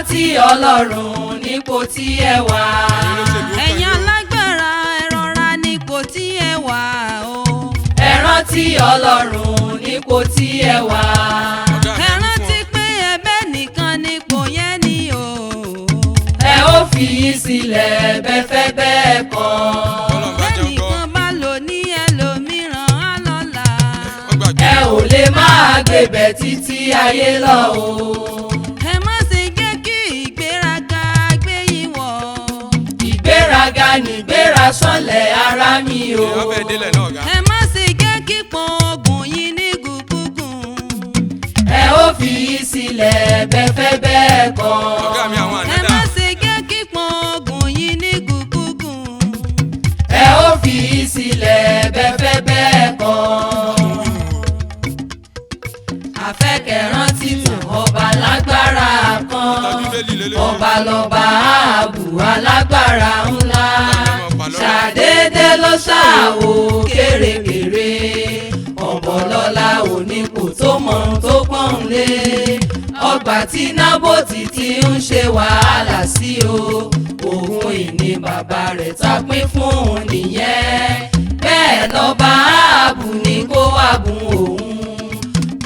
rántí Ọlọ́run nípò tí ẹ wà. ẹ̀yin alágbára ẹ rọra nípò tí ẹ wà o. ẹ rántí Ọlọ́run nípò tí ẹ wà. ẹ rántí pé ẹ̀bẹ̀ nìkan nípò yẹn ni o. ẹ ó fi í sílẹ̀ bẹ́ẹ̀ fẹ́ bẹ́ẹ̀ kọ́. bẹ́nìkan bá lò ní ẹlòmíràn á lọ́la. ẹ ò lè máa gbébẹ̀ títí ayé lọ o. ẹ má ṣe jẹ́ kí ìgbéraga gbé yín wọ̀. ìgbéraga nìgbéra sọ́lẹ̀ ara mi o. ẹ má ṣe jẹ́ kí pọ́n ogun yín ní gúgúgùn. ẹ ó fi í sílẹ̀ bẹ́ẹ̀ fẹ́ bẹ́ẹ̀ kọ́. ẹ má ṣe jẹ́ kí pọ́n ogun yín ní gúgúgùn. ẹ ó fi í sílẹ̀ bẹ́ẹ̀ fẹ́ bẹ́ẹ̀ kọ́. àfẹ́kẹ́ rántí tàn ọba lágbára kan. ọba lọ́ba ààbò alágbára ńlá. ṣàdédé ló ṣàwò kéré-kéré. ọ̀bọ̀lọ́lá onípò tó mọ̀ tó pọ́n lé. ọgbà tí nábòtì ti ń ṣe wàhálà sí o. òun ìní bàbá rẹ̀ ta pín fún un nìyẹn. bẹ́ẹ̀ lọ́ba ààbò ní kó wá bùn òun.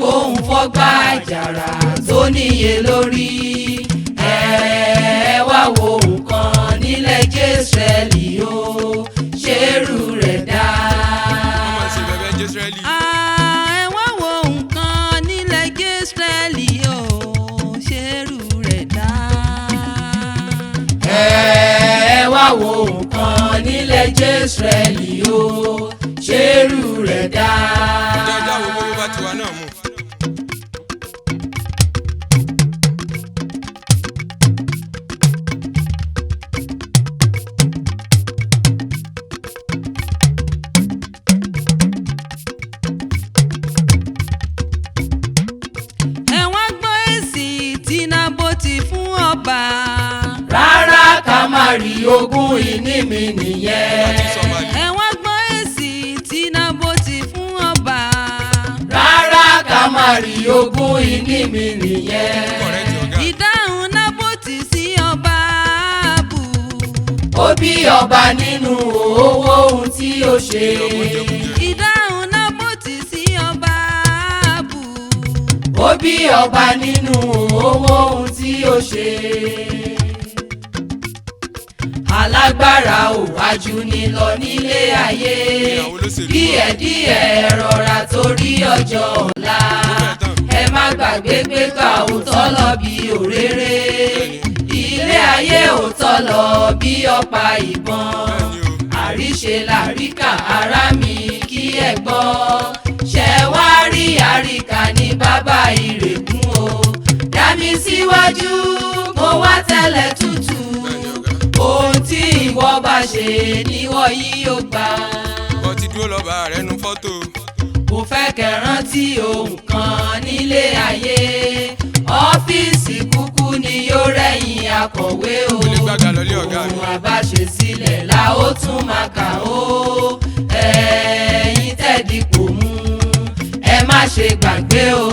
kóun fọ́gbà àjàrà tó níye lórí. ẹ wá wo nǹkan nílẹ̀ Jésírẹ́lì o. ṣerú rẹ̀ dá. ẹ wá wo nǹkan nílẹ̀ Jésírẹ́lì o. ṣerú rẹ̀ dá. ẹ wá wo nǹkan nílẹ̀ Jésírẹ́lì o. ṣerú rẹ̀ dá. ẹ wá gbọ́ èsì tí Nábótì fún ọba. rárá ká má rí ogún ìní mi nìyẹn. ẹ wá gbọ́ èsì tí Nábótì fún ọba. rárá ká má rí ogún ìní mi nìyẹn. ìdáhùn Nábótì sí ọba Áhábù. ó bí ọba nínú owó ohun tí ó ṣe. ìdáhùn Nábótì sí ọba Áhábù. ó bí ọba nínú owó ohun tí ó ṣe. alágbára ò wájú ni lọ nílé ayé. díẹ̀díẹ̀ rọra torí ọjọ́ ọ̀la. ẹ má gbàgbé pé ká òótọ́ lọ bí òréré. ilé ayé òótọ́ lọ bí ọ̀pá ìbọn. àríṣe làríkà ará mi kí ẹ gbọ́. ṣẹ wá rí àríkà ní bàbá ìrègùn o. dá mi síwájú mo wá tẹ́lẹ̀ tútù. ohun tí ìwọ bá ṣe níwọ yìí ó gbà. wọ́n ti dúró lọ́ba rẹ̀ nu fọ́tò. mo fẹ́ kẹ́ rántí ohun kan nílé ayé. ọ́fíìsì kúkú ni yóò rẹ́yìn akọ̀wé o. ohun àbáṣe sílẹ̀ la ó tún máa kà ó. ẹ̀yin tẹ̀dípò mú ẹ má ṣe gbàgbé o.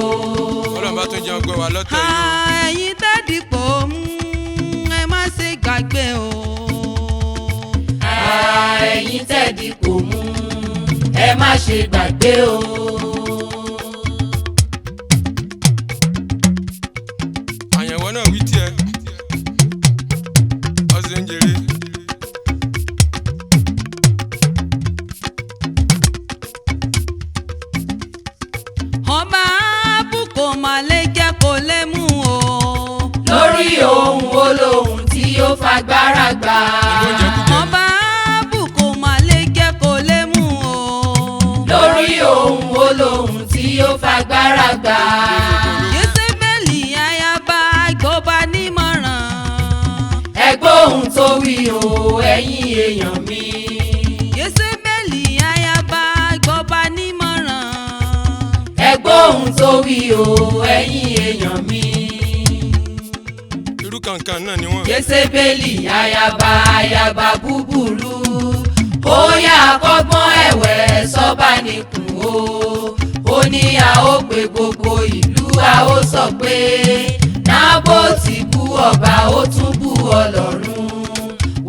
ọlọ́ba tún jẹun gbé wa lọ́tẹ̀ yìí o. ẹ̀yin tẹ́dípò mú ẹ má ṣe gbàgbé o. ẹ̀yin tẹ̀dípò mú ẹ má ṣe gbàgbé o. àyẹ̀wò náà wí tiẹ̀ ọ̀sẹ̀ ń jèrè. ọba Áhábù kò má lè jẹ́ kó lè mú o. lórí ohun olóhùn tí ó fagbára gbà. ọba Áhábù kò má lè jẹ́ kó lè mú o. lórí ohun olóhùn tí ó fagbára gbà. Jésébélì ayaba gbọ́ba nímọ̀ràn. ẹ gbóhùn tó wí o ẹ̀yin èèyàn mi. Jésébélì ayaba gbọ́ba nímọ̀ràn. ẹ gbóhùn tó wí o ẹ̀yin èèyàn mi. irú kankan náà ni wọ́n. Jésébélì ayaba búburú. ó yá kọ́gbọ́n ẹ̀wẹ̀ sọ́ba nìkún o. ó ní a ó pe gbogbo ìlú a ó sọ pé Nábótì bú ọba ó tún bú ọlọ́run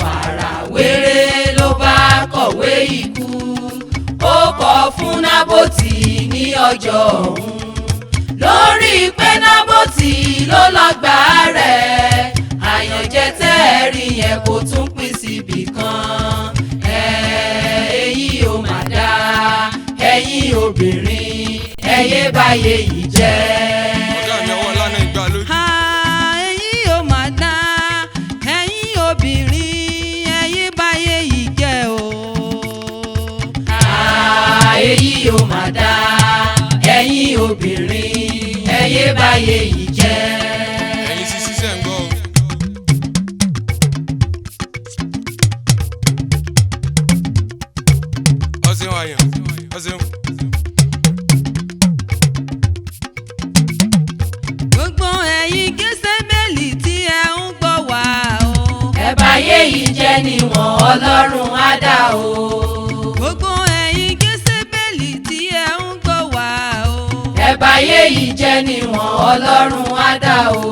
wàràwéré ló bá kọ̀wé ikú ó kọ fún Nábótì ní ọjọ́ ọ̀hún lórí pé Nábótì ló lọ́gbà rẹ̀ àyànjẹ tẹ́ẹ̀rí yẹn kò tún pín síbì kan èyí ò mà dá ẹ̀yin obìnrin ẹ̀yẹ báyé yìí jẹ́. ọ̀gá mi ọwọ́ lánàá ìgbà lójú. ẹ̀yin ò mà dá ẹ̀yin obìnrin ẹ̀yin báyé yìí jẹ́ o. èyí ò mà dá ẹ̀yin obìnrin ẹ̀yẹ báyé yìí jẹ́. ẹ̀yin sì ṣiṣẹ́ ń gbọ́ o. ọ̀sẹ̀ àyàn ọ̀sẹ̀. gbogbo ẹ̀yin Jésébélì tí ẹ ń gbọ́ wá o. ẹ báyé yìí jẹ́ níwọ̀n Ọlọ́run á dá o. gbogbo ẹ̀yin Jésébélì tí ẹ ń gbọ́ wá o. ẹ báyé yìí jẹ́ níwọ̀n Ọlọ́run á dá o.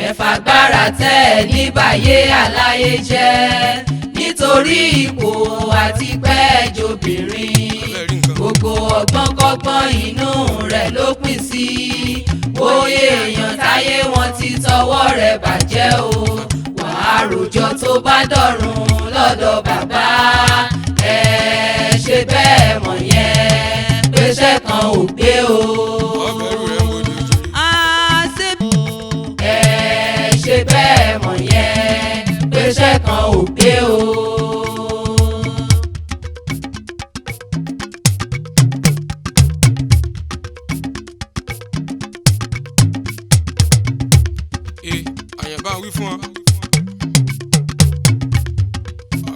ẹ fàgbára tẹ́ ẹ ní báyé aláyé jẹ́ nítorí ipò àti pẹ́ẹ́jọbìnrin gbogbo ọgbọ́nkọ́gbọ́n inú rẹ̀ ló pín sí oyè èèyàn táyé wọn ti tọwọ́ rẹ̀ bàjẹ́ o wàá rojọ́ tó bá dọ̀run lọ́dọ̀ bàbá ẹ ṣe bẹ́ẹ̀ mọ̀ yẹn péṣẹ́ kan ò gbé o. ọbẹ̀rù rẹ̀ ń wojú ojú. ẹ ṣe bẹ́ẹ̀ mọ̀ yẹn péṣẹ́ kan ò gbé o. àyàn bá wí fún ọ.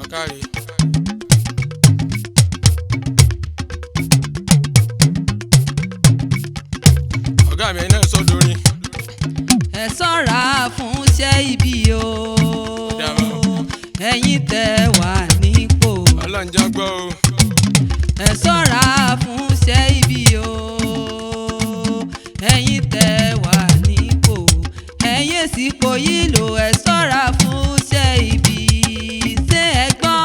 ọ̀kárí. ọ̀gá mi ẹ̀yin náà sọ dorin. ẹ ṣọ́ra fún iṣẹ́ ibi o. ẹ̀yin tẹ́ wà nípò. ọlọ́njọ́ gbọ́ o. ẹ ṣọ́ra fún iṣẹ́ ibi o. ẹ̀yin tẹ́ wà nípò. ẹ̀yin sípò yìí lò ẹ ṣọ́ra fún iṣẹ́ ibi. ṣé ẹ gbọ́?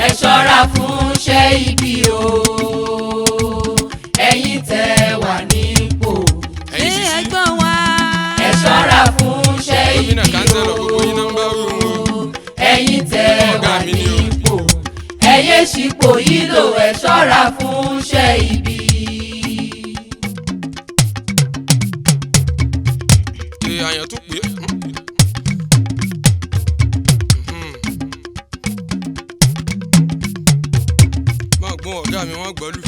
ẹ ṣọ́ra fún iṣẹ́ ibi o. ẹ̀yin tẹ́ wà nípò. ṣé ẹ̀yin sì ẹ sí. gbọ́ wá? ẹ ṣọ́ra fún iṣẹ́ ibi gómìnà kánsẹ́lọ̀ gbogbo yín náà ń bá wí wọn o. ẹ̀yin tẹ́ Ọ̀gá wà mi ni o. nípò. ẹ̀yin sípò yìí lò ẹ ṣọ́ra fún iṣẹ́ ibi. àyàn tó pé. máa gbọ́n ọ̀gá mi wọ́n gbọ́ lù.